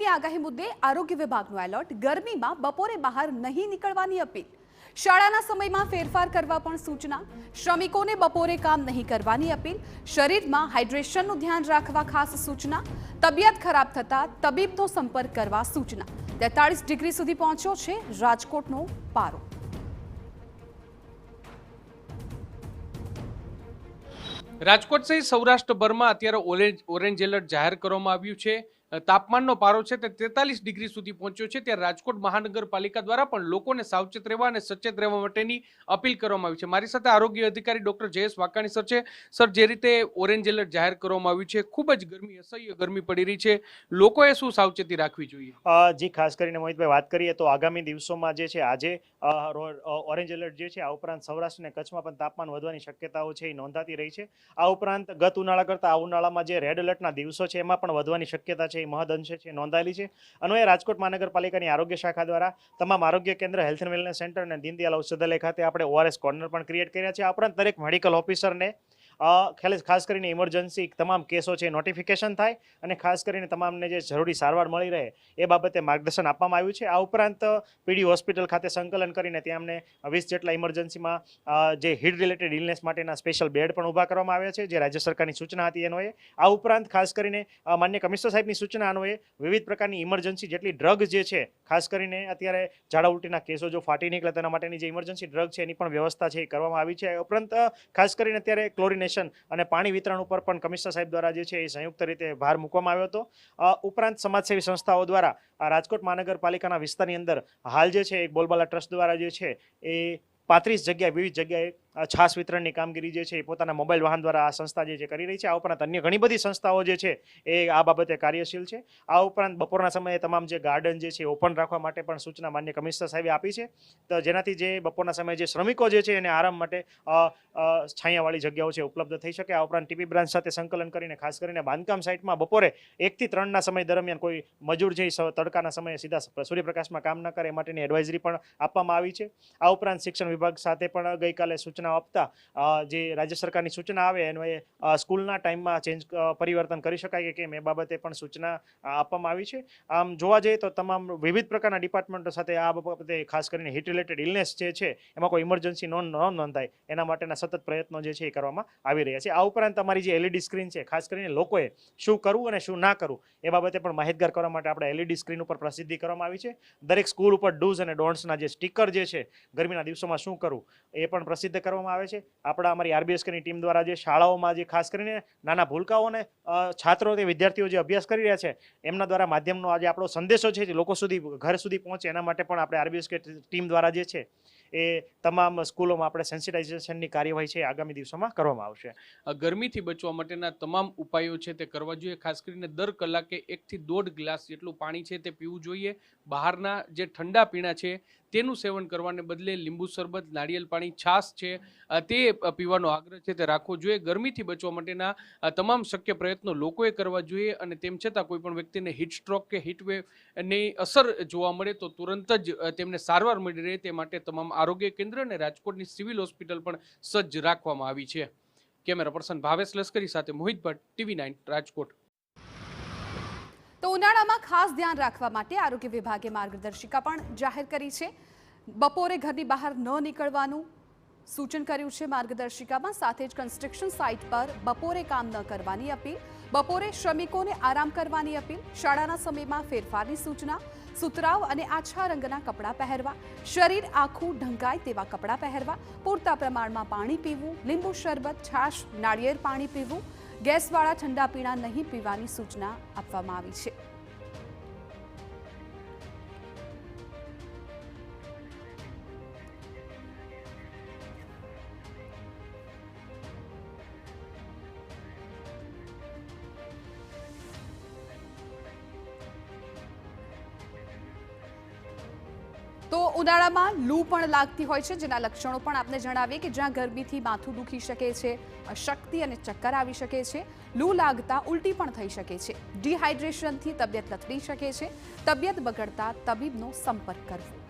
વરસાદની આગાહી મુદ્દે આરોગ્ય વિભાગનું એલર્ટ। ગરમીમાં બપોરે બહાર નહીં નીકળવાની અપીલ। શાળાના સમયમાં ફેરફાર કરવા પણ સૂચના। શ્રમિકોને બપોરે કામ નહીં કરવાની અપીલ। શરીરમાં હાઇડ્રેશનનું ધ્યાન રાખવા ખાસ સૂચના। તબિયત ખરાબ થતા તબીબનો સંપર્ક કરવા સૂચના। 43 ડિગ્રી સુધી પહોંચ્યો છે રાજકોટનો પારો। રાજકોટ સહિત સૌરાષ્ટ્રભરમાં અત્યારે ઓરેન્જ એલર્ટ જાહેર કરવામાં આવ્યું છે। તાપમાનનો પારો છે તે 43 ડિગ્રી સુધી પહોંચ્યો છે। ત્યારે રાજકોટ મહાનગરપાલિકા દ્વારા પણ લોકોને સાવચેત રહેવા અને સચેત રહેવા માટેની અપીલ કરવામાં આવી છે। મારી સાથે આરોગ્ય અધિકારી ડોક્ટર જયેશ વાકાણી સર છે। સર, જે રીતે ઓરેન્જ એલર્ટ જાહેર કરવામાં આવ્યું છે, ખૂબ જ ગરમી, અસહ્ય ગરમી પડી રહી છે, લોકોએ શું સાવચેતી રાખવી જોઈએ? જી, ખાસ કરીને મોહિતભાઈ વાત કરીએ તો આગામી દિવસોમાં જે છે આજે ઓરેન્જ એલર્ટ જે છે, આ ઉપરાંત સૌરાષ્ટ્ર અને કચ્છમાં પણ તાપમાન વધવાની શક્યતાઓ છે એ નોંધાતી રહી છે। આ ઉપરાંત ગત ઉનાળા કરતાં આ ઉનાળામાં જે રેડ એલર્ટના દિવસો છે એમાં પણ વધવાની શક્યતા છે એ મહદઅંશે છે નોંધાયેલી છે। અન્વયે રાજકોટ મહાનગરપાલિકાની આરોગ્ય શાખા દ્વારા તમામ આરોગ્ય કેન્દ્ર, હેલ્થ એન્ડ વેલનેસ સેન્ટર અને દીનદયાલ ઔષધાલય ખાતે આપણે ORS કોર્નર પણ ક્રિએટ કર્યા છે। આ ઉપરાંત દરેક મેડિકલ ઓફિસરને ખાસ કરીને ઇમરજન્સી તમામ કેસો છે નોટિફિકેશન થાય અને ખાસ કરીને તમામને જે જરૂરી સારવાર મળી રહે એ બાબતે માર્ગદર્શન આપવામાં આવ્યું છે। આ ઉપરાંત પીડી હોસ્પિટલ ખાતે સંકલન કરીને ત્યાં અમને 20 જેટલા ઇમરજન્સીમાં જે હીટ રિલેટેડ ઇલનેસ માટેના સ્પેશિયલ બેડ પણ ઊભા કરવામાં આવ્યા છે, જે રાજ્ય સરકારની સૂચના હતી એનો। આ ઉપરાંત ખાસ કરીને માન્ય કમિશનર સાહેબની સૂચના અન્વયે વિવિધ પ્રકારની ઇમરજન્સી જેટલી ડ્રગ જે છે, ખાસ કરીને અત્યારે ઝાડા ઉલટીના કેસો જો ફાટી નીકળે તેના માટેની જે ઇમરજન્સી ડ્રગ છે એની પણ વ્યવસ્થા છે એ કરવામાં આવી છે। ઉપરાંત ખાસ કરીને અત્યારે ક્લોરિનેશન અને પાણી વિતરણ ઉપર પણ કમિશનર સાહેબ દ્વારા જે છે એ સંયુક્ત રીતે ભાર મૂકવામાં આવ્યો હતો। ઉપરાંત સમાજસેવી સંસ્થાઓ દ્વારા રાજકોટ મહાનગરપાલિકાના વિસ્તારની અંદર હાલ જે છે એક બોલબાલા ટ્રસ્ટ દ્વારા જે છે એ 35 જગ્યાએ વિવિધ જગ્યાએ છાસ વિતરણની કામગીરી જે છે એ પોતાના મોબાઈલ વાહન દ્વારા આ સંસ્થા જે છે કરી રહી છે। આ ઉપરાંત અન્ય ઘણી બધી સંસ્થાઓ જે છે એ આ બાબતે કાર્યશીલ છે। આ ઉપરાંત બપોરના સમયે તમામ જે ગાર્ડન જે છે ઓપન રાખવા માટે પણ સૂચના માન્ય કમિશનર સાહેબે આપી છે, તો જેનાથી જે બપોરના સમયે જે શ્રમિકો જે છે એને આરામ માટે છાયાવાળી જગ્યાઓ છે ઉપલબ્ધ થઈ શકે। આ ઉપરાંત ટીપી બ્રાન્ચ સાથે સંકલન કરીને ખાસ કરીને બાંધકામ સાઇટમાં બપોરે 1 થી 3ના સમય દરમિયાન કોઈ મજૂર જે તડકાના સમયે સીધા સૂર્યપ્રકાશમાં કામ ન કરે એ માટેની એડવાઇઝરી પણ આપવામાં આવી છે। આ ઉપરાંત શિક્ષણ વિભાગ સાથે પણ ગઈકાલે સૂચના આપતા જે રાજ્ય સરકારની સૂચના આવે એનો સ્કૂલના ટાઈમમાં પરિવર્તન કરી શકાય કે કેમ એ બાબતે પણ સૂચના આપવામાં આવી છે। આમ જોવા જઈએ તો તમામ વિવિધ પ્રકારના ડિપાર્ટમેન્ટો સાથે આ બાબતે ખાસ કરીને હીટ રિલેટેડ ઇલનેસ જે છે એમાં કોઈ ઇમરજન્સી નોંધાય એના માટેના સતત પ્રયત્નો જે છે એ કરવામાં આવી રહ્યા છે। આ ઉપરાંત અમારી જે LED સ્ક્રીન છે, ખાસ કરીને લોકોએ શું કરવું અને શું ના કરવું એ બાબતે પણ માહિતગાર કરવા માટે આપણે LED સ્ક્રીન ઉપર પ્રસિદ્ધિ કરવામાં આવી છે। દરેક સ્કૂલ ઉપર ડૂઝ અને ડોન્ટ્સના જે સ્ટીકર જે છે ગરમીના દિવસોમાં શું કરવું એ પણ પ્રસિદ્ધ કરવામાં આવે છે। આપણા અમારી RBSKની ટીમ દ્વારા જે શાળાઓમાં જે ખાસ કરીને નાના ભૂલકાઓને છાત્રો કે વિદ્યાર્થીઓ જે અભ્યાસ કરી રહ્યા છે એમના દ્વારા માધ્યમનો આજે આપણો સંદેશો છે જે લોકો સુધી, ઘર સુધી પહોંચે એના માટે પણ આપણે RBSK ટીમ દ્વારા જે છે એ તમામ સ્કૂલોમાં આપણે સેન્સિટાઇઝેશનની કાર્યવાહી છે આગામી દિવસોમાં કરવામાં આવશે। ગરમીથી બચવા માટેના તમામ ઉપાયો છે તે કરવા જોઈએ। ખાસ કરીને દર કલાકે 1 થી 1.5 ગ્લાસ જેટલું પાણી છે તે પીવું જોઈએ। બહારના જે ઠંડા પીણા છે તેનું સેવન કરવાને બદલે લીંબુ શરબત, નાળિયેર પાણી, છાશ છે તે પીવાનો આગ્રહ છે તે રાખવો જોઈએ। ગરમીથી બચવા માટેના તમામ શક્ય પ્રયત્નો લોકોએ કરવા જોઈએ અને તેમ છતાં કોઈ પણ વ્યક્તિને હીટ સ્ટ્રોક કે હીટ વેવની અસર જોવા મળે તો તુરંત જ તેમને સારવાર મળી રહે તે માટે તમામ આરોગ્ય કેન્દ્ર અને રાજકોટની સિવિલ હોસ્પિટલ પણ સજ્જ રાખવામાં આવી છે। કેમેરા પર્સન ભાવેશ લશ્કરી સાથે મોહિત ભટ્ટ, TV9 રાજકોટ। તો ઉનાળામાં ખાસ ધ્યાન રાખવા માટે આરોગ્ય વિભાગે માર્ગદર્શિકા પણ જાહેર કરી છે। બપોરે ઘરની બહાર ન નીકળવાનું સૂચન કર્યું છે માર્ગદર્શિકામાં। સાથે જ કન્સ્ટ્રક્શન સાઇટ પર બપોરે કામ ન કરવાની અપીલ। બપોરે શ્રમિકોને આરામ કરવાની અપીલ। શાળાના સમયમાં ફેરફારની સૂચના। સુતરાઉ અને આછા રંગના કપડાં પહેરવા। શરીર આખું ઢંકાય તેવા કપડાં પહેરવા। પૂરતા પ્રમાણમાં પાણી પીવું। લીંબુ શરબત, છાશ, નાળિયેર પાણી પીવું। ગેસવાળા ઠંડા પીણા નહીં પીવાની સૂચના આપવામાં આવી છે। તો ઉનાળામાં લૂ પણ લાગતી હોય છે, જેના લક્ષણો પણ આપને જણાવીએ કે જ્યાં ગરમીથી માથું દુખી શકે છે, અશક્તિ અને ચક્કર આવી શકે છે। લૂ લાગતા ઉલટી પણ થઈ શકે છે। ડિહાઇડ્રેશનથી તબિયત લથડી શકે છે। તબિયત બગડતા તબીબનો સંપર્ક કરવો।